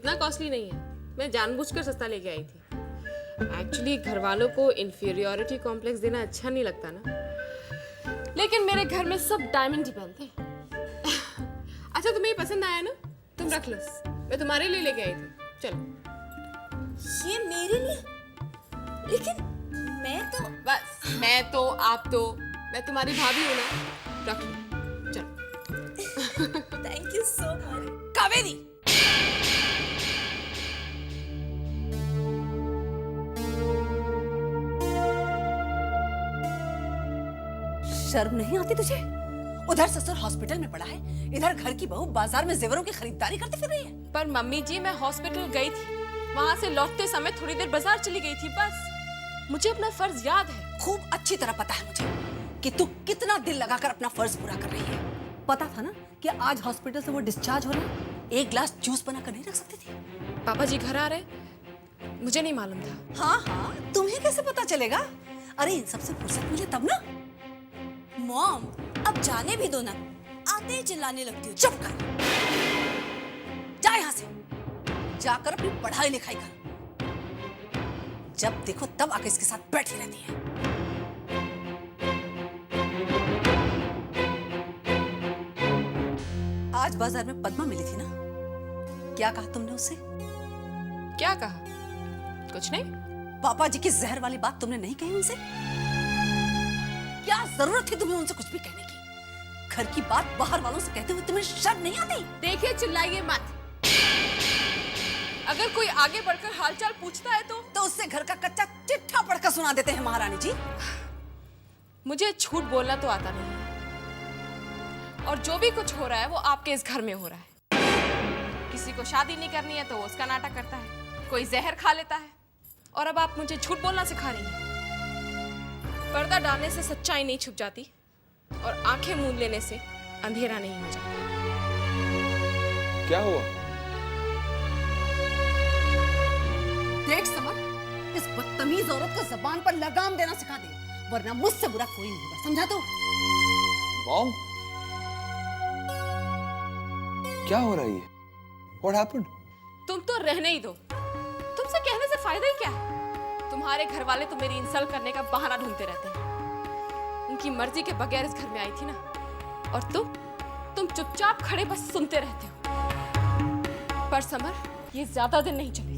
इतना कॉस्टली नहीं है, मैं जानबूझकर सस्ता लेके आई थी। एक्चुअली घर वालों को इंफीरियोरिटी कॉम्प्लेक्स देना अच्छा नहीं लगता ना, लेकिन मेरे घर में सब डायमंड ही पहनते हैं। अच्छा तुम्हें ये पसंद आया ना, तुम रख लो, मैं तुम्हारे लिए लेके आई थी। चलो। ये मेरे लिए? लेकिन मैं तो बस मैं तो आप तो, मैं तुम्हारी भाभी हूं ना, रख लो, चलो। Thank you so much. Kaveri, शर्म नहीं आती तुझे? उधर ससुर हॉस्पिटल में पड़ा है, इधर घर की बहू बाजार में जेवरों की खरीदारी करती फिर रही है। पर मम्मी जी मैं हॉस्पिटल गई थी, वहां से लौटते समय थोड़ी देर बाजार चली गई थी बस। मुझे अपना फर्ज याद है। खूब अच्छी तरह पता है मुझे कि तू कितना दिल लगाकर अपना फर्ज पूरा कर रही है। पता था ना कि आज हॉस्पिटल से वो डिस्चार्ज हो रहा है, एक ग्लास जूस बनाकर नहीं रख सकती थी? पापा जी घर आ रहे, मुझे नहीं मालूम था। हाँ हाँ, तुम्हें कैसे पता चलेगा? अरे इन सबसे फुर्सत मिले तब ना। मॉम, अब जाने भी दो ना, आते ही चिल्लाने लगती हो। चुप कर, जा यहाँ से, जाकर अपनी पढ़ाई लिखाई कर। जब देखो तब आके इसके साथ बैठी रहती है। आज बाजार में पद्मा मिली थी ना, क्या कहा तुमने उससे? क्या कहा? कुछ नहीं। पापा जी की जहर वाली बात तुमने नहीं कही उनसे? क्या जरूरत थी तुम्हें उनसे कुछ भी कहने की? घर की बात बाहर वालों से कहते हुए तुम्हें शर्म नहीं आती? देखिए चिल्लाइए मत। अगर कोई आगे बढ़कर हालचाल पूछता है तो उससे घर का कच्चा चिट्ठा पढ़कर सुना देते हैं महारानी जी। मुझे झूठ बोलना तो आता नहीं है, और जो भी कुछ हो रहा है वो आपके इस घर में हो रहा है। किसी को शादी नहीं करनी है तो वो उसका नाटक करता है, कोई जहर खा लेता है, और अब आप मुझे झूठ बोलना सिखा रही हैं। पर्दा डालने से सच्चाई नहीं छुप जाती, और आंखें मूंद लेने से अंधेरा नहीं हो जाता। क्या हुआ? देख समर, इस बदतमीज औरत को जबान पर लगाम देना सिखा दे, वरना मुझसे बुरा कोई नहीं होगा, समझा तो? मॉम, क्या हो रहा है? What happened? तुम तो रहने ही दो, तुमसे कहने से फायदा ही क्या है? तुम्हारे घर वाले तो मेरी इंसल्ट करने का बहाना ढूंढते रहते हैं। उनकी मर्जी के बगैर इस घर में आई थी ना, और तुम चुपचाप खड़े बस सुनते रहते हो। पर समर, ये ज्यादा दिन नहीं चलेगा।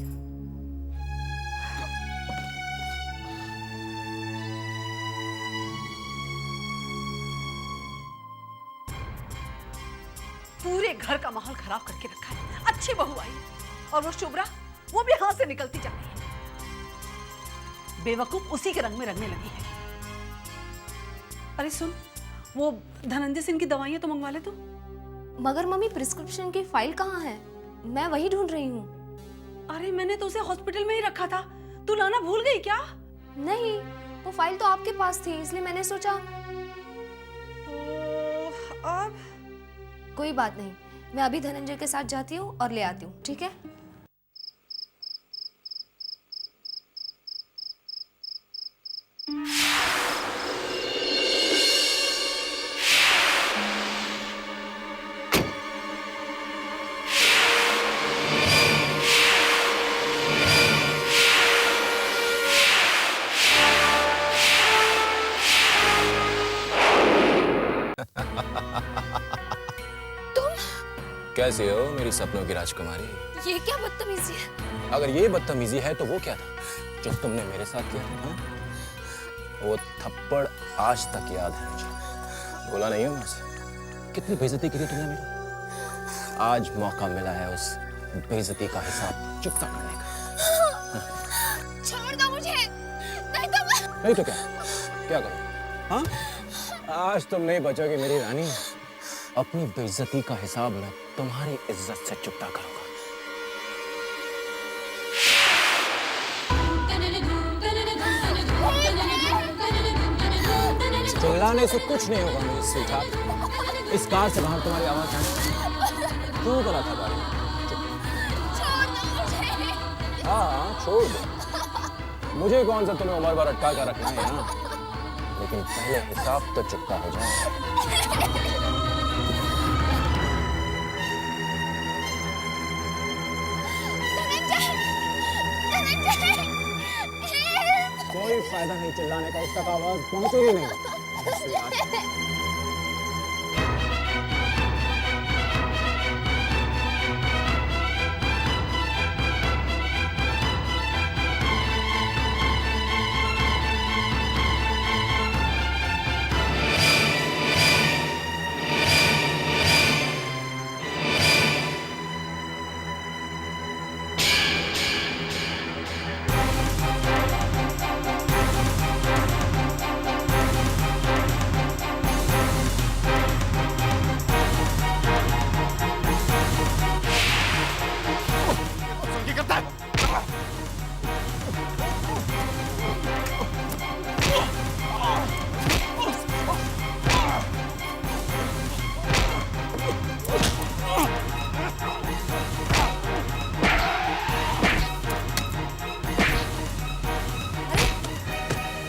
पूरे घर का माहौल खराब करके रखा है। अच्छी बहू आई और वो शुभ्रा, वो भी हाथ से निकलती जा रही है। बेवकूफ उसी के रंग में रंगने लगी है। अरे सुन, वो धनंजय सिंह की दवाइयां तो मंगवा ले तू। मगर मम्मी प्रिस्क्रिप्शन की फाइल कहाँ है? मैं वही ढूंढ रही हूँ। अरे मैंने तो उसे हॉस्पिटल में ही रखा था, तू लाना भूल गई क्या? नहीं, वो फाइल तो आपके पास थी, इसलिए मैंने सोचा। अब कोई बात नहीं, मैं अभी धनंजय के साथ जाती हूँ और ले आती हूँ, ठीक है? कैसी हो मेरी सपनों की राजकुमारी? ये क्या बदतमीजी है? अगर ये बदतमीजी है तो वो क्या था जो तुमने मेरे साथ किया था? वो थप्पड़ आज तक याद है मुझे। बोला नहीं हो मुझसे? कितनी बेइज्जती की थी तुमने मेरी। आज मौका मिला है उस बेइज्जती का हिसाब चुकता करने का। छोड़ दो मुझे, नहीं तो मैं... नहीं तो क्या करूं? हाँ? आज तुम नहीं बचोगी मेरी रानी। अपनी बेइज्जती का हिसाब मैं तुम्हारी इज्जत से चुकता करूंगा। चिल्लाने से कुछ नहीं होगा मेरी स्वीटहार्ट। इस कार से बाहर तुम्हारी आवाज है। क्यों करा था गाड़ी? हाँ छोड़ दो। मुझे कौन सा तुम्हें उम्र भर अटका कर रखना है यहाँ, लेकिन पहले हिसाब तो चुकता हो जाए। कोई फायदा नहीं चिल्लाने का, उस तक आवाज पहुंचेगी नहीं।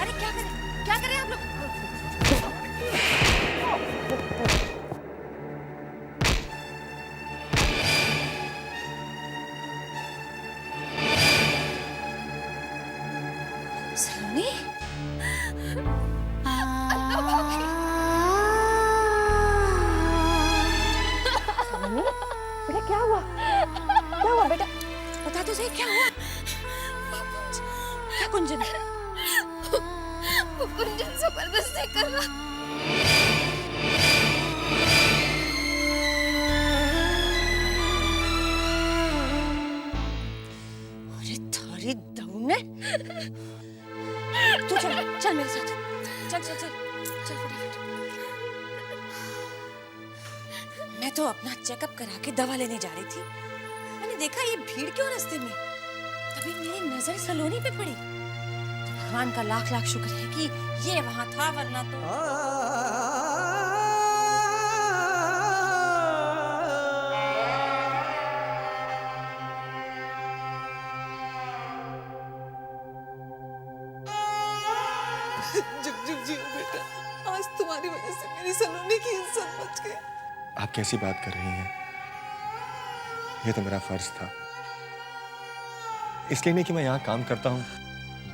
अरे क्या करें आप लोग? सलोनी? बेटा क्या हुआ? क्या हुआ बेटा? बता तो सही क्या हुआ? क्या कुंजन? वो कुंजन जबरदस्ती कर रहा। अरे थारी दम में तू चल मेरे साथ, चल फटाफट। मैं तो अपना चेकअप करा के दवा लेने जा रही थी, मैंने देखा ये भीड़ क्यों रास्ते में, तभी मेरी नजर सलोनी पे पड़ी। तो भगवान का लाख लाख शुक्र है कि ये वहां था, वरना तो जुग जुग जियो बेटा, आज तुम्हारी वजह से मेरी सलोनी की इज्जत बच गई। आप कैसी बात कर रही हैं? ये तो मेरा फर्ज था, इसलिए नहीं कि मैं यहाँ काम करता हूँ,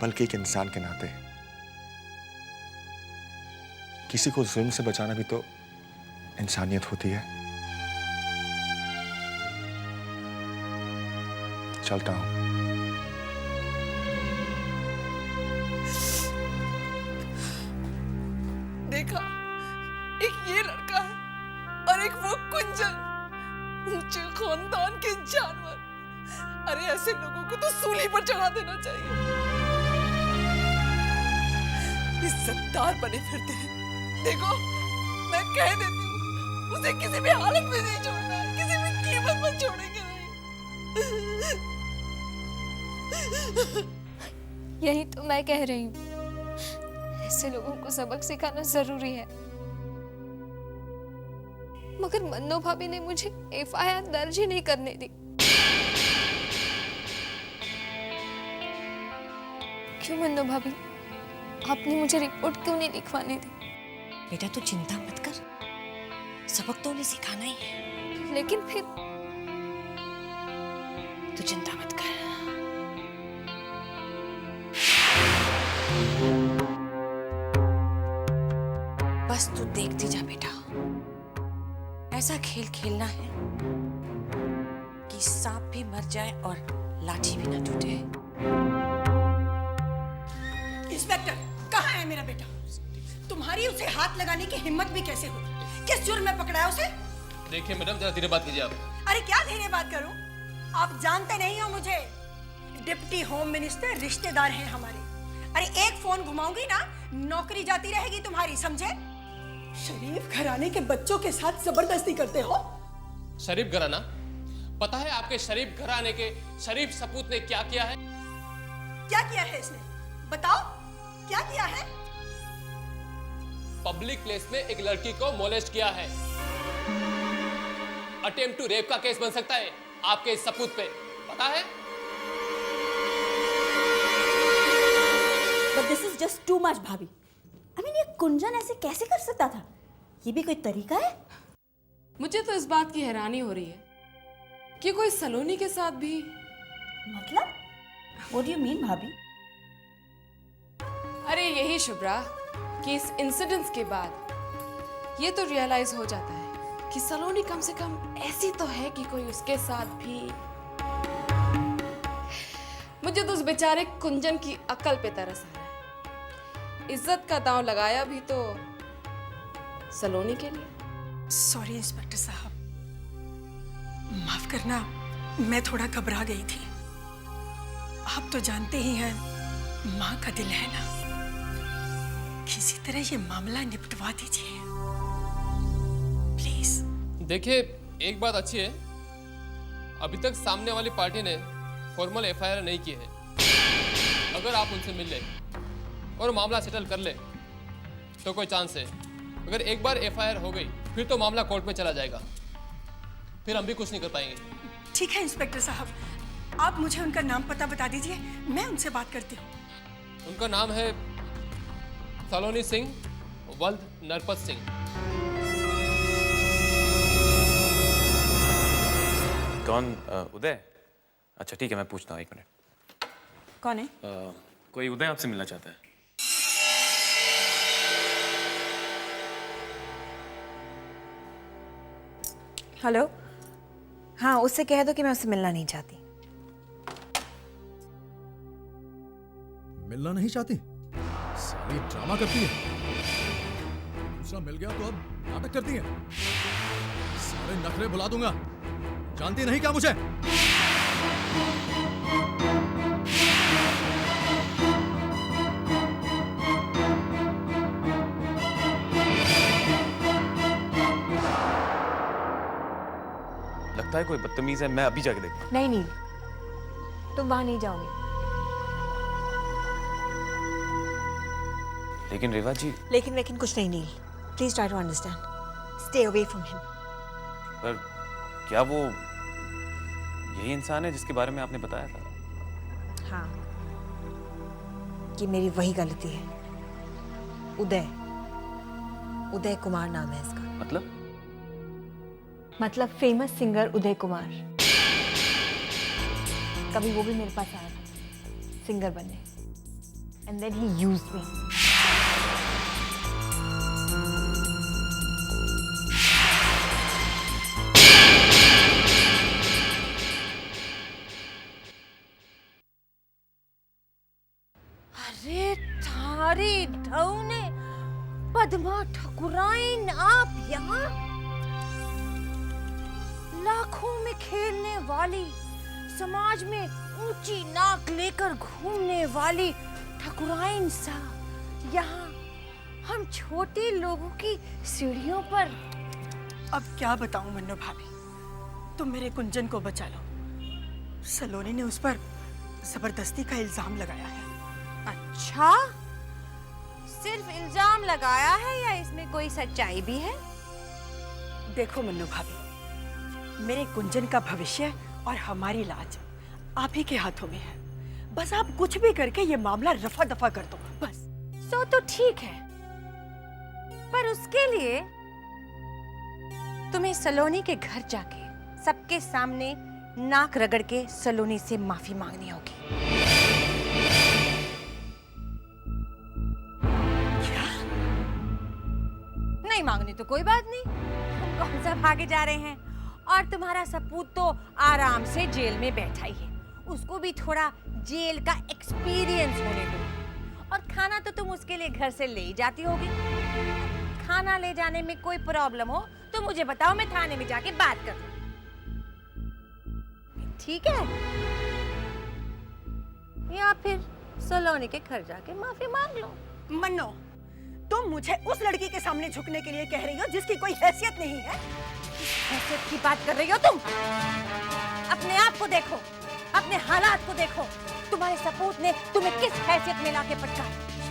बल्कि एक इंसान के नाते किसी को जुल्म से बचाना भी तो इंसानियत होती है। चलता हूँ। देखा, एक ये लड़का है और एक वो कुंजन, ऊंचे खानदान के जानवर। अरे ऐसे लोगों को तो सूली पर चढ़ा देना चाहिए। इज्जतदार बने फिरते हैं। देखो, मैं कह देती हूँ, उसे किसी भी हालत में नहीं छोड़ना, किसी भी कीमत पर छोड़ेंगे नहीं। यही तो मैं कह रही हूँ, ऐसे लोगों को सबक सिखाना जरूरी है। मगर मन्नो भाभी ने मुझे एफआईआर दर्ज ही नहीं करने दी। क्यों मन्नो भाभी, आपने मुझे रिपोर्ट क्यों नहीं लिखवाने दी? बेटा तू चिंता मत कर, सबक तो उन्हें सिखाना ही है। लेकिन फिर तू चिंता मत कर। बस तू देखती जा बेटा, ऐसा खेल खेलना है कि सांप भी मर जाए और लाठी भी ना टूटे। इंस्पेक्टर, कहाँ है मेरा बेटा? तुम्हारी उसे हाथ लगाने की हिम्मत भी कैसे हुई? किस जुर्म में पकड़ा है उसे? देखिए मैडम, जरा धीरे बात कीजिए आप। अरे क्या धीरे बात करूं? आप जानते नहीं हो मुझे, डिप्टी होम मिनिस्टर रिश्तेदार हैं हमारे। अरे एक फोन घुमाऊंगी ना, नौकरी जाती रहेगी तुम्हारी, समझे? शरीफ घराने के बच्चों के साथ जबरदस्ती करते हो। शरीफ घराना? पता है आपके शरीफ घराने के शरीफ सपूत ने क्या किया है? क्या किया है इसने? बताओ, क्या किया है? पब्लिक प्लेस में एक लड़की को मोलेस्ट किया है। अटेम्प्ट टू रेप का केस बन सकता है आपके इस सपूत पे, पता है? But this is just too much, भाभी। I mean, ये कुंजन ऐसे कैसे कर सकता था? ये भी कोई तरीका है? मुझे तो इस बात की हैरानी हो रही है कि कोई सलोनी के साथ भी। मतलब? What do you mean, भाभी? अरे यही शुभ्रा कि इस इंसिडेंट के बाद ये तो रियलाइज हो जाता है कि सलोनी कम से कम ऐसी तो है कि कोई उसके साथ भी। मुझे तो उस बेचारे कुंजन की अकल पे तरस आ रहा है। इज्जत का दांव लगाया भी तो सलोनी के लिए। सॉरी इंस्पेक्टर साहब, माफ करना, मैं थोड़ा घबरा गई थी। आप तो जानते ही हैं माँ का दिल है ना। किसी तरह ये मामला निपटवा दीजिए प्लीज। देखिए, एक बात अच्छी है, अभी तक सामने वाली पार्टी ने फॉर्मल एफआईआर नहीं की है। अगर आप उनसे मिल ले और मामला सेटल कर ले तो कोई चांस है। अगर एक बार एफआईआर हो गई फिर तो मामला कोर्ट में चला जाएगा, फिर हम भी कुछ नहीं कर पाएंगे। ठीक है इंस्पेक्टर साहब, आप मुझे उनका नाम पता बता दीजिए, मैं उनसे बात करती हूँ। उनका नाम है सलोनी सिंह वल्द नरपत सिंह। कौन? उदय? अच्छा ठीक है, मैं पूछता हूँ, 1 मिनट। कौन है? कोई उदय आपसे मिलना चाहता है। हेलो, हाँ उससे कह दो कि मैं उससे मिलना नहीं चाहती। मिलना नहीं चाहती? साली ड्रामा करती है। दूसरा मिल गया तो अब नाटक करती है। सारे नखरे भुला दूंगा। जानती नहीं क्या मुझे? लगता है कोई बदतमीज है, मैं अभी जाके देखता हूँ। नहीं नील, तुम वहां नहीं जाओगे। लेकिन रेवा जी। लेकिन कुछ नहीं Neel, please try to understand, stay away from him. पर क्या वो यही इंसान है जिसके बारे में आपने बताया था? हाँ, ये मेरी वही गलती है। उदय कुमार नाम है इसका। मतलब फेमस सिंगर उदय कुमार। कभी वो भी मेरे पास आया था सिंगर बनने, एंड देन ही यूज्ड मी। अरे थारे ढौने पद्मा ठकुराइन, आप यहाँ? लाखों में खेलने वाली, समाज में ऊंची नाक लेकर घूमने वाली ठकुराइन सा, यहाँ हम छोटे लोगों की सीढ़ियों पर। अब क्या बताऊं मन्नू भाभी, तुम मेरे कुंजन को बचा लो। सलोनी ने उस पर जबरदस्ती का इल्जाम लगाया है। अच्छा, सिर्फ इल्जाम लगाया है या इसमें कोई सच्चाई भी है? देखो मन्नू भाभी, मेरे कुंजन का भविष्य और हमारी लाज आप ही के हाथों में है। बस आप कुछ भी करके ये मामला रफा दफा कर दो बस। सो तो ठीक है, पर उसके लिए तुम्हें सलोनी के घर जाके सबके सामने नाक रगड़ के सलोनी से माफी मांगनी होगी। क्या? नहीं मांगनी तो कोई बात नहीं, हम कौन सा भागे जा रहे हैं। और तुम्हारा सपूत तो आराम से जेल में बैठा ही है, उसको भी थोड़ा जेल का एक्सपीरियंस होने दो। और खाना तो तुम उसके लिए घर से ले ही जाती होगी। खाना ले जाने में कोई प्रॉब्लम हो तो मुझे बताओ, मैं थाने में जाके बात कर लूं। ठीक है? या फिर सलोनी के घर जाके माफी मांग लो। मन्नो, तुम मुझे उस लड़की के सामने झुकने के लिए कह रही हो जिसकी कोई हैसियत नहीं है। हैसियत की बात कर रही हो तुम? अपने आप को देखो, अपने हालात को देखो। तुम्हारे सपूत ने तुम्हें किस हैसियत में लाके पटका?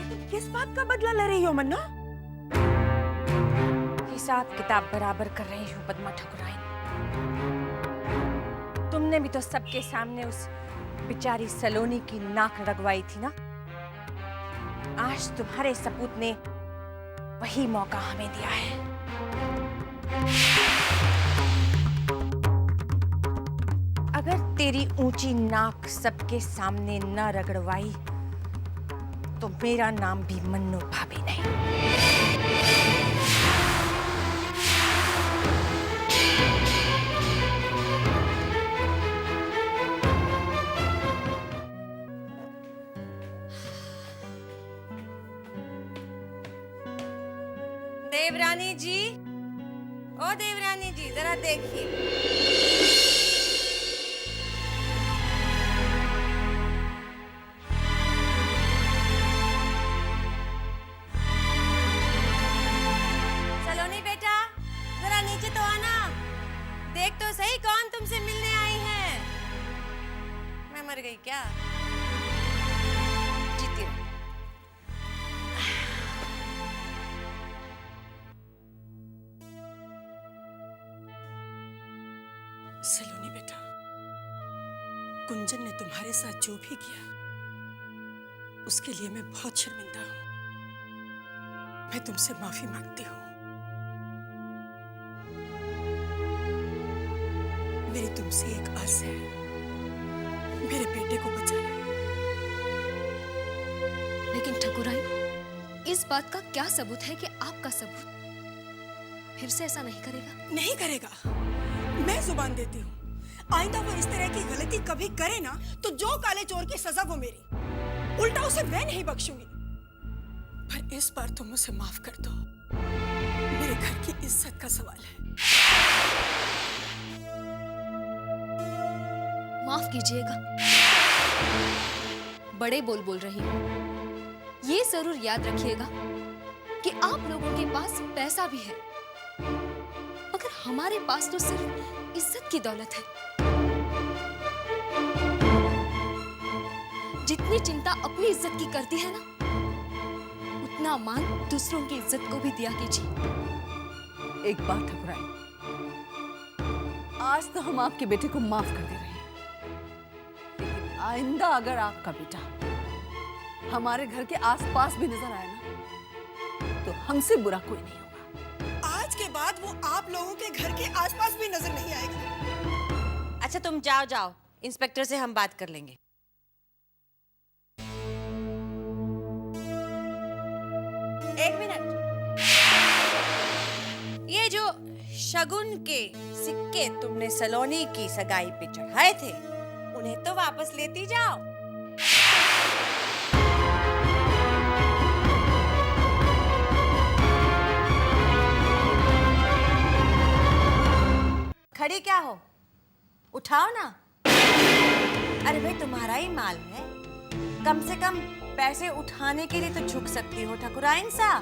तुम किस बात का बदला ले रही हो मन्नो? हिसाब किताब बराबर कर रही हूँ पद्मा ठकुराइन। तुमने भी तो सबके सामने उस बेचारी सलोनी की नाक रगवाई थी ना। आज तुम्हारे सपूत ने वही मौका हमें दिया है। अगर तेरी ऊंची नाक सबके सामने न रगड़वाई तो मेरा नाम भी मन्नू भाभी नहीं। देवरानी जी, ओ देवरानी जी, जरा देखिए। सलोनी बेटा, जरा नीचे तो आना। देख तो सही कौन तुमसे मिलने आई है। मैं मर गई क्या? जीती रहो। सलोनी बेटा, कुंजन ने तुम्हारे साथ जो भी किया उसके लिए मैं बहुत शर्मिंदा हूं। मैं तुमसे माफी मांगती हूँ। मेरी तुमसे एक आस है, मेरे बेटे को बचा लो। लेकिन ठकुराइन, इस बात का क्या सबूत है कि आपका सबूत फिर से ऐसा नहीं करेगा? नहीं करेगा, मैं जुबान देती हूँ। आइंदा वो इस तरह की गलती कभी करे ना तो जो काले चोर की सजा वो मेरी, उल्टा उसे मैं नहीं बख्शूंगी। पर इस बार तुम उसे माफ कर दो, मेरे घर की इज्जत का सवाल है। माफ कीजिएगा, बड़े बोल रही हूँ। ये जरूर याद रखिएगा कि आप लोगों के पास पैसा भी है, मगर हमारे पास तो सिर्फ इज्जत की दौलत है। जितनी चिंता अपनी इज्जत की करती है ना, उतना मान दूसरों की इज्जत को भी दिया कीजिए। एक बात ठकुराइन, आज तो हम आपके बेटे को माफ कर दे रहे हैं, लेकिन आइंदा अगर आपका बेटा हमारे घर के आसपास भी नजर आए ना, तो हमसे बुरा कोई नहीं होगा। आज के बाद वो आप लोगों के घर के आसपास भी नजर नहीं आएगा। अच्छा तुम जाओ जाओ, इंस्पेक्टर से हम बात कर लेंगे। एक मिनट, ये जो शगुन के सिक्के तुमने सलोनी की सगाई पे चढ़ाए थे, उन्हें तो वापस लेती जाओ। खड़ी क्या हो, उठाओ ना। अरे भाई तुम्हारा ही माल है, कम से कम पैसे उठाने के लिए तो झुक सकती हो ठकुराइन साहब।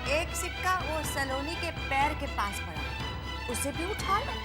एक सिक्का वो सलोनी के पैर के पास पड़ा, उसे भी उठा लो।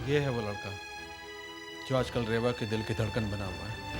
ये है वो लड़का जो आजकल रेवा के दिल की धड़कन बना हुआ है।